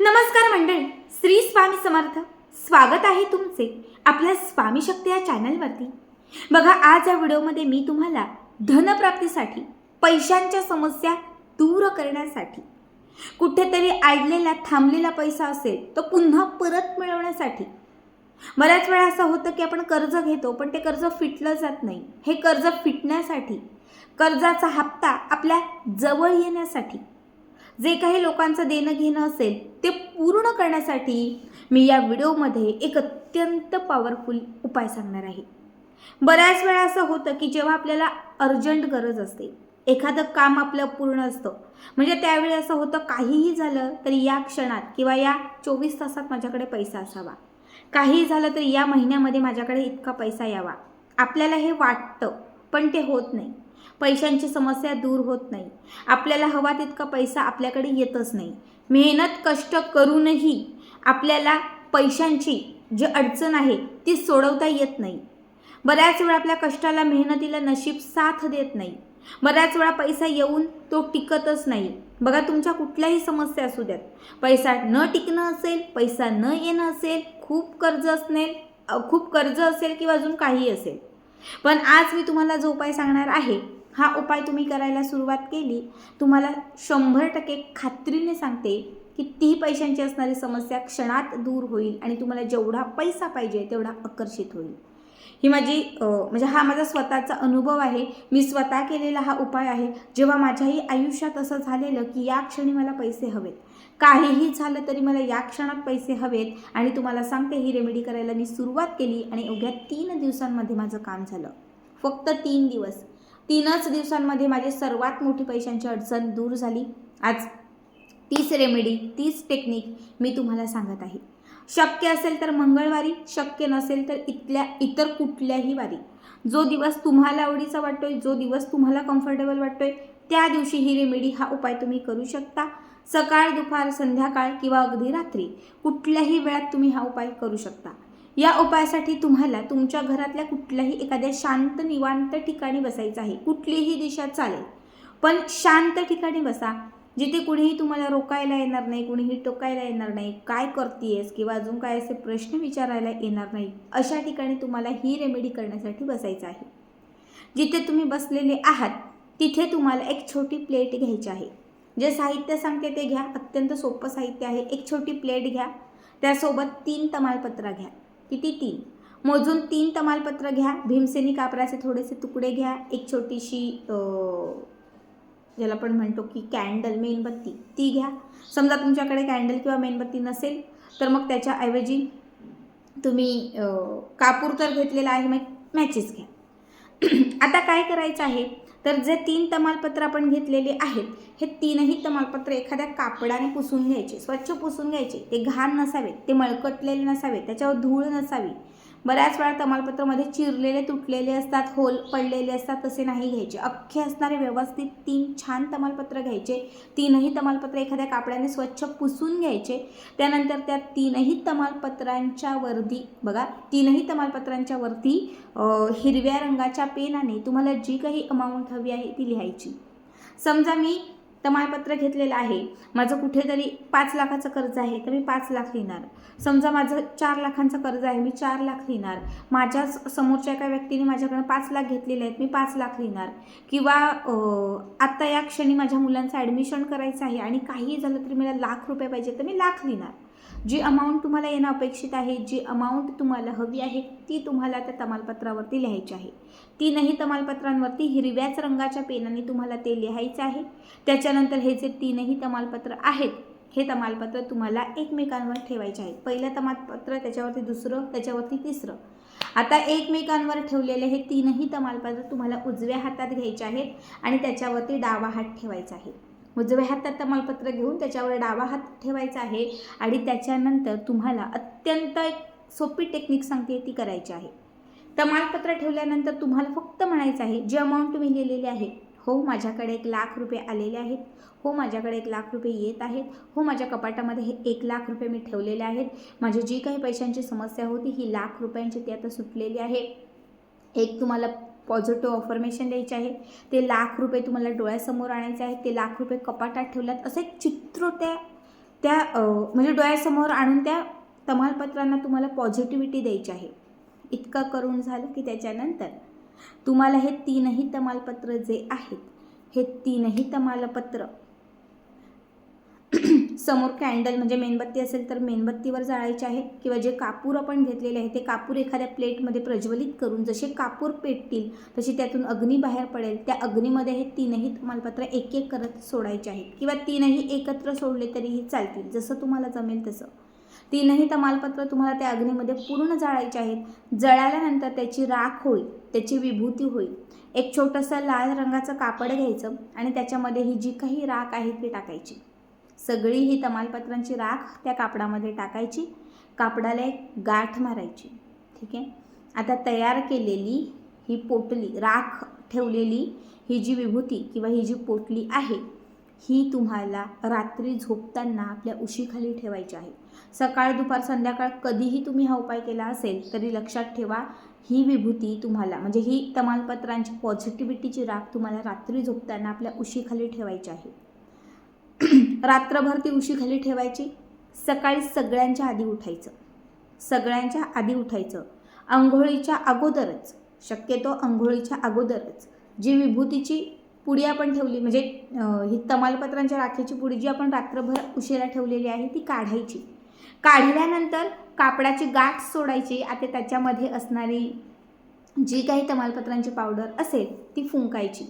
नमस्कार मंडळी, श्री स्वामी समर्थ. स्वागत आहे तुमचे आपल्या स्वामी शक्ती या चॅनलवरती. बघा, आज या व्हिडिओमध्ये मी तुम्हाला धनप्राप्तीसाठी, पैशांच्या समस्या दूर करण्यासाठी, कुठेतरी अडलेला थांबलेला पैसा असेल तो पुन्हा परत मिळवण्यासाठी. बऱ्याच वेळा असं होतं की आपण कर्ज घेतो पण ते कर्ज फिटलं जात नाही. हे कर्ज फिटण्यासाठी, कर्जाचा हप्ता आपल्या जवळ येण्यासाठी, जे काही लोकांचं देणं घेणं असेल ते पूर्ण करण्यासाठी मी या व्हिडिओमध्ये एक अत्यंत पॉवरफुल उपाय सांगणार आहे. बऱ्याच वेळा असं होतं की जेव्हा आपल्याला अर्जंट गरज असते, एखादं काम आपलं पूर्ण असतं, म्हणजे त्यावेळी असं होतं काहीही झालं तरी या क्षणात किंवा या 24 तासात माझ्याकडे पैसा असावा, काहीही झालं तरी या महिन्यामध्ये माझ्याकडे इतका पैसा यावा. आपल्याला हे वाटतं पण ते होत नाही. पैशांची समस्या दूर होत नाही. आपल्याला हवा तितका पैसा आपल्याकडे येतच नाही. मेहनत कष्ट करूनही आपल्याला पैशांची जी अडचण आहे ती सोडवता येत नाही. बऱ्याच वेळा आपल्या कष्टाला, मेहनतीला नशीब साथ देत नाही. बऱ्याच वेळा पैसा येऊन तो टिकतच नाही. बघा, तुमच्या कुठल्याही समस्या असू द्यात, पैसा न टिकणं असेल, पैसा न येणं असेल, खूप कर्ज असेल किंवा अजून काही असेल, पण आज मी तुम्हाला जो उपाय सांगणार आहे, हा उपाय तुम्ही करायला सुरुवात केली, तुम्हाला 100% खात्रीने सांगते की ती पैशांची असणारी समस्या क्षणात दूर होईल आणि तुम्हाला जेवढा पैसा पाहिजे तेवढा आकर्षित होईल. ही माझी हा माझा स्वतःचा अनुभव आहे. मी स्वतः केलेला हा उपाय आहे. जेव्हा माझ्याही आयुष्यात असं झालेलं की या क्षणी मला पैसे हवेत, काहीही झालं तरी मला या क्षणात पैसे हवेत, आणि तुम्हाला सांगते ही रेमेडी करायला मी सुरुवात केली आणि अवघ्या 3 दिवसांमध्ये माझं काम झालं. फक्त 3 दिवस, 3च दिवसांमध्ये माझी सर्वात मोठी पैशांची अडचण दूर झाली. आज तीच रेमेडी, तीच टेक्निक मी तुम्हाला सांगत आहे. शक्य असेल तर मंगळवारी, शक्य नसेल तर इतर कुठल्याही वारी, जो दिवस तुम्हाला आवडीचा वाटतोय, जो दिवस तुम्हाला कम्फर्टेबल वाटतोय, त्या दिवशी ही रेमेडी, हा उपाय तुम्ही करू शकता. सकाळ, दुपार, संध्याकाळ किंवा अगदी रात्री, कुठल्याही वेळात तुम्ही हा उपाय करू शकता. या उपायासाठी तुम्हाला तुमच्या घरातल्या कुठल्याही एखाद्या शांत निवांत ठिकाणी बसायचं आहे. कुठलीही दिशा चालेल, पण शांत ठिकाणी बसा, जिथे कुणीही तुम्हाला रोकायला येणार नाही, कुणीही टोकायला येणार नाही, काय करतेयस किंवा अजून काय असे प्रश्न विचारायला येणार नाही. अशा ठिकाणी तुम्हाला ही रेमेडी करण्यासाठी बसायचं आहे. जिथे तुम्ही बसलेले आहात तिथे तुम्हाला एक छोटी प्लेट घ्यायची आहे. जे साहित्य सांगते ते घ्या, अत्यंत सोपं साहित्य आहे. एक छोटी प्लेट घ्या, त्यासोबत 3 तमालपत्र घ्या. किती? 3 मोजून 3 तमालपत्र घ्या. भीमसेनी कापराचे थोडेसे तुकडे घ्या. एक छोटीशी ज्याला आपण म्हणतो की कॅन्डल, मेणबत्ती, ती घ्या. समजा तुमच्याकडे कॅन्डल किंवा मेणबत्ती नसेल तर मग त्याच्याऐवजी तुम्ही कापूर तर घेतलेला आहे, मग मॅचेस घ्या. आता काय करायचं आहे, तर जे 3 तमालपत्र आपण घेतलेले आहेत, हे 3ही तमालपत्र एखाद्या कापडाने पुसून घ्यायचे, स्वच्छ पुसून घ्यायचे. ते घाण नसावे, ते मळकटलेले नसावे, त्याच्यावर धूळ नसावी. बऱ्याच वेळा तमालपत्रामध्ये चिरलेले, तुटलेले असतात, होल पडलेले असतात, तसे नाही घ्यायचे. अख्खे असणारे व्यवस्थित 3 छान तमालपत्र घ्यायचे. 3ही तमालपत्र एखाद्या कापडाने स्वच्छ पुसून घ्यायचे. त्यानंतर त्या 3ही तमालपत्रांच्या वरती, बघा, 3ही तमालपत्रांच्या वरती हिरव्या रंगाच्या पेनाने तुम्हाला जी काही अमाऊंट हवी आहे ती लिहायची. समजा मी तमालपत्र घेतलेलं आहे, माझं कुठेतरी 5 लाखाचं कर्ज आहे तर मी 5 लाख लिहिणार. समजा माझं 4 लाखांचं कर्ज आहे, मी 4 लाख लिहिणार. माझ्या समोरच्या एका व्यक्तीने माझ्याकडे 5 लाख घेतलेले आहेत, मी 5 लाख लिहिणार. किंवा आत्ता या क्षणी माझ्या मुलांचं ॲडमिशन करायचं आहे आणि काहीही झालं तरी मला ₹1,00,000 पाहिजे तर मी लाख लिहिणार. जी अमाऊंट तुम्हाला येणं अपेक्षित आहे, जी अमाऊंट तुम्हाला हवी आहे, ती तुम्हाला त्या तमालपत्रावरती लिहायची आहे. 3ही तमालपत्रांवरती हिरव्याच रंगाच्या पेनाने तुम्हाला ते लिहायचं आहे. त्याच्यानंतर हे जे 3ही तमालपत्र आहेत, हे तमालपत्र तुम्हाला एकमेकांवर ठेवायचे आहे. पहिलं तमालपत्र, त्याच्यावरती दुसरं, त्याच्यावरती तिसरं. आता एकमेकांवर ठेवलेले हे 3ही तमालपत्र तुम्हाला उजव्या हातात घ्यायचे आहेत आणि त्याच्यावरती डावा हात ठेवायचा आहे. उजव्या हातात तमालपत्र घेऊन त्याच्यावर डावा हात ठेवायचा आहे आणि त्याच्यानंतर तुम्हाला अत्यंत सोपी टेक्निक सांगते ती करायची आहे. तमालपत्र ठेवल्यानंतर तुम्हाला फक्त म्हणायचं आहे, जी अमाऊंट तुम्ही लिहिलेली आहे, हो माझ्याकडे ₹1,00,000 आलेले आहेत, हो माझ्याकडे ₹1,00,000 येत आहेत, हो माझ्या कपाटामध्ये हे ₹1,00,000 मी ठेवलेले आहेत, माझी जी काही पैशांची समस्या होती ही ₹1,00,000 ती आता सुटलेली आहे. एक तुम्हाला पॉझिटिव्ह अफर्मेशन द्यायचे आहे. ते ₹1,00,000 तुम्हाला डोळ्यासमोर आणायचे आहेत. ते ₹1,00,000 कपाटात ठेवल्यात, असं एक चित्र त्या त्या म्हणजे डोळ्यासमोर आणून त्या तमालपत्रांना तुम्हाला पॉझिटिव्हिटी द्यायची आहे. इतकं करून झालं की त्याच्यानंतर तुम्हाला हे 3ही तमालपत्र जे आहेत, हे 3ही तमालपत्र समोर कॅन्डल म्हणजे मेणबत्ती असेल तर मेणबत्तीवर जाळायचे आहेत, किंवा जे कापूर आपण घेतलेले आहे ते कापूर एखाद्या प्लेटमध्ये प्रज्वलित करून जसे कापूर पेटतील तशी त्यातून अग्नी बाहेर पडेल, त्या अग्नीमध्ये हे 3ही तमालपत्र एक एक करत सोडायचे आहेत, किंवा 3ही एकत्र सोडले तरीही चालतील, जसं तुम्हाला जमेल तसं. 3ही तमालपत्र तुम्हाला त्या अग्नीमध्ये पूर्ण जाळायचे आहेत. जळाल्यानंतर त्याची राख होईल, त्याची विभूती होईल. एक छोटंसं लाल रंगाचं कापड घ्यायचं आणि त्याच्यामध्ये ही जी काही राख आहे ती टाकायची. सगळी ही तमालपत्रांची राख त्या कापडामध्ये टाकायची. कापडाला एक गाठ मारायची. ठीक आहे. आता तयार केलेली ही पोटली, राख ठेवलेली ही जी विभूती किंवा ही जी पोटली आहे, ही तुम्हाला रात्री झोपताना आपल्या उशीखाली ठेवायची आहे. सकाळ दुपार संध्याकाळ कधीही तुम्ही हा उपाय केला असेल तरी लक्षात ठेवा, ही विभूती तुम्हाला म्हणजे ही तमालपत्रांची पॉझिटिव्हिटीची राख तुम्हाला रात्री झोपताना आपल्या उशीखाली ठेवायची आहे. रात्रभर ती उशीखाली ठेवायची. सकाळी सगळ्यांच्या आधी उठायचं. सगळ्यांच्या आधी उठायचं. अंघोळीच्या अगोदरच, शक्यतो अंघोळीच्या अगोदरच जी विभूतीची पुडी आपण ठेवली म्हणजे ही तमालपत्रांच्या राखेची पुडी जी आपण रात्रभर उशिरा ठेवलेली आहे ती काढायची. काढल्यानंतर कापडाची गाठ सोडायची. आता त्याच्यामध्ये असणारी जी काही तमालपत्रांची पावडर असेल ती फुंकायची.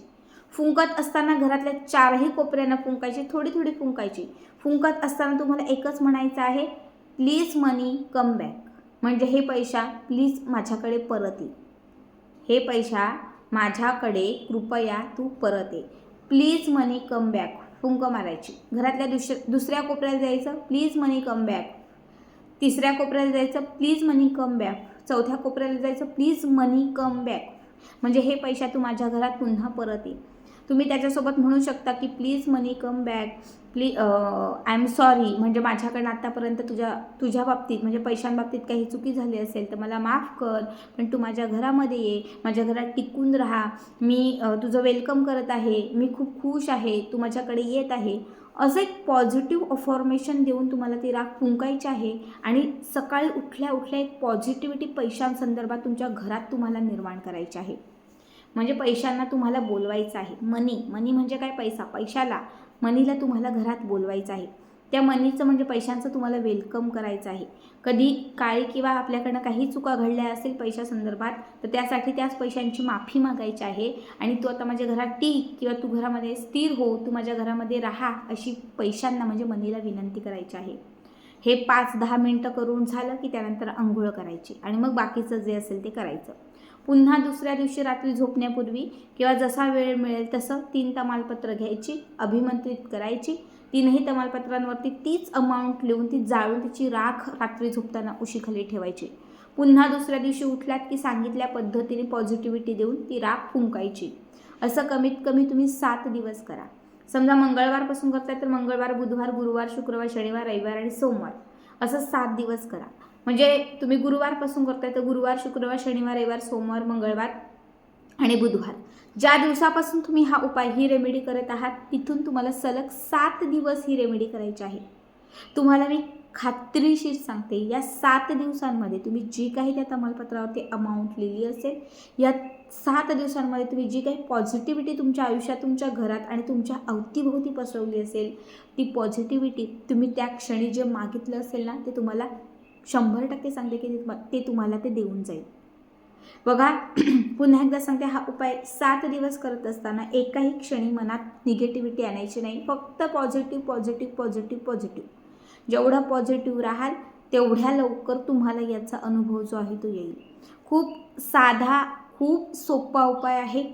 फुंकत असताना घरातल्या 4ही कोपऱ्यांना फुंकायची, थोडी थोडी फुंकायची. फुंकत असताना तुम्हाला एकच म्हणायचं आहे, प्लीज मनी कम बॅक. म्हणजे हे पैसा प्लीज माझ्याकडे परत ये. हे पैसा माझ्याकडे कृपया तू परत ये. Please money come back. फुंक मारायची. घरातल्या दुसऱ्या कोपऱ्याला जायचं, प्लीज मनी कम बॅक. तिसऱ्या कोपऱ्याला जायचं, प्लीज मनी कम बॅक. चौथ्या कोपऱ्याला जायचं, प्लीज मनी कम बॅक. म्हणजे हे पैसा तू माझ्या घरात पुन्हा परत ये. तुम्ही त्याच्यासोबत म्हणू शकता की please money come back, please I am sorry, म्हणजे माझ्याकडनं आत्तापर्यंत तुझ्या बाबतीत म्हणजे पैशांबाबतीत काही चुकी झाली असेल तर मला माफ कर, पण तू माझ्या घरामध्ये ये, माझ्या घरात टिकून राहा, मी तुझं वेलकम करत आहे, मी खूप खुश आहे, तू माझ्याकडे येत आहे. असं एक पॉझिटिव्ह अफॉर्मेशन देऊन तुम्हाला ती राख फुंकायची आहे आणि सकाळी उठल्या उठल्या एक पॉझिटिव्हिटी पैशांसंदर्भात तुमच्या घरात तुम्हाला निर्माण करायची आहे. म्हणजे पैशांना तुम्हाला बोलवायचं आहे. मनी म्हणजे काय? पैसा. पैशाला, मनीला तुम्हाला घरात बोलवायचं आहे. त्या मनीचं म्हणजे पैशांचं तुम्हाला वेलकम करायचं आहे. कधी काळी किंवा आपल्याकडनं काही चुका घडल्या असेल पैशासंदर्भात तर त्यासाठी त्याच पैशांची माफी मागायची आहे आणि तू आता माझ्या घरात टिक किंवा तू घरामध्ये स्थिर हो, तू माझ्या घरामध्ये राहा, अशी पैशांना म्हणजे मनीला विनंती करायची आहे. हे 5-10 मिनटं करून झालं की त्यानंतर अंघोळ करायची आणि मग बाकीचं जे असेल ते करायचं. पुन्हा दुसऱ्या दिवशी रात्री झोपण्यापूर्वी किंवा जसा वेळ मिळेल तसं 3 तमालपत्र घ्यायची, अभिमंत्रित करायची. 3ही तमालपत्रांवरती तीच अमाऊंट लिहून ती जाळून तिची राख रात्री झोपताना उशीखाली ठेवायची. पुन्हा दुसऱ्या दिवशी उठल्यात की सांगितल्या पद्धतीने पॉझिटिव्हिटी देऊन ती राख फुंकायची. असं कमीत कमी तुम्ही 7 दिवस करा. समजा मंगळवारपासून करताय तर मंगळवार, बुधवार, गुरुवार, शुक्रवार, शनिवार, रविवार आणि सोमवार असं 7 दिवस करा. म्हणजे तुम्ही गुरुवारपासून करताय तर गुरुवार, शुक्रवार, शनिवार, रविवार, सोमवार, मंगळवार आणि बुधवार, ज्या दिवसापासून तुम्ही हा उपाय ही रेमेडी करत आहात तिथून तुम्हाला सलग 7 दिवस ही रेमेडी करायची आहे. तुम्हाला मी खात्रीशीर सांगते, या 7 दिवसांमध्ये तुम्ही जी काही त्या तमालपत्रावरती अमाऊंट लिहिली असेल, या 7 दिवसांमध्ये तुम्ही जी काही पॉझिटिव्हिटी तुमच्या आयुष्यात, तुमच्या घरात आणि तुमच्या अवतीभोवती पसरवली असेल, ती पॉझिटिव्हिटी तुम्ही त्या क्षणी जे मागितलं असेल ना, ते तुम्हाला 100% सांगते की ते तुम्हाला ते देऊन जाईल. बघा, पुन्हा एकदा सांगते, हा उपाय 7 दिवस करत असताना एकाही क्षणी मनात निगेटिव्हिटी आणायची नाही. फक्त पॉझिटिव्ह पॉझिटिव्ह पॉझिटिव्ह पॉझिटिव्ह. जेवढा पॉझिटिव्ह राहाल तेवढ्या लवकर तुम्हाला याचा अनुभव जो आहे तो येईल. खूप साधा, खूप सोपा उपाय आहे.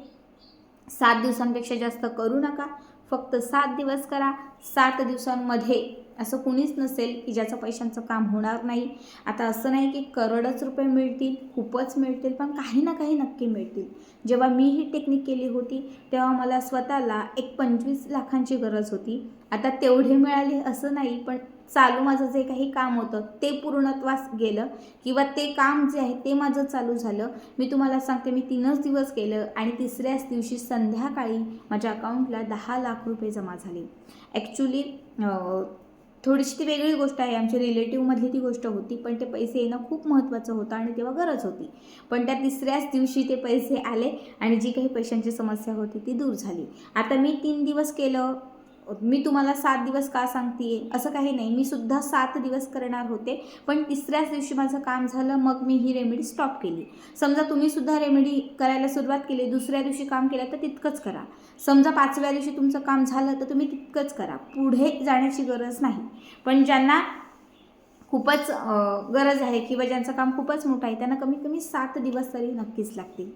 7 दिवसांपेक्षा जास्त करू नका. फक्त 7 दिवस करा. 7 दिवसांमध्ये असं कुणीच नसेल की ज्याचं पैशांचं काम होणार नाही. आता असं नाही की करोडच रुपये मिळतील, खूपच मिळतील, पण काही ना काही नक्की मिळतील. जेव्हा मी ही टेक्निक केली होती तेव्हा मला स्वतःला एक 25 लाखांची गरज होती. आता तेवढे मिळाले असं नाही, पण चालू माझं जे काही काम होतं ते पूर्णत्वास गेलं किंवा ते काम जे आहे ते माझं चालू झालं. मी तुम्हाला सांगते, मी 3च दिवस केलं आणि तिसऱ्याच दिवशी संध्याकाळी माझ्या अकाउंटला 10 लाख रुपये जमा झाले. ॲक्च्युली थोडीशी ती वेगळी गोष्ट आहे, आमच्या रिलेटिव्हमधली ती गोष्ट होती, पण ते पैसे येणं खूप महत्त्वाचं होतं आणि तेव्हा गरज होती. पण त्या तिसऱ्याच दिवशी ते पैसे आले आणि जी काही पैशांची समस्या होती ती दूर झाली. आता मी 3 दिवस केलं, मी तुम्हाला 7 दिवस का सांगते असं काही नाही, मी सुद्धा 7 दिवस करणार होते, पण तिसऱ्याच दिवशी माझं काम झालं, मग मी ही रेमेडी स्टॉप केली. समजा तुम्ही सुद्धा रेमेडी करायला सुरुवात केली, दुसऱ्या दिवशी काम केलं तर तितकंच करा. समजा 5व्या दिवशी तुमचं काम झालं तर तुम्ही तितकंच करा, पुढे जाण्याची गरज नाही. पण ज्यांना खूपच गरज आहे किंवा ज्यांचं काम खूपच मोठं आहे त्यांना कमीत कमी 7 दिवस तरी नक्कीच लागतील.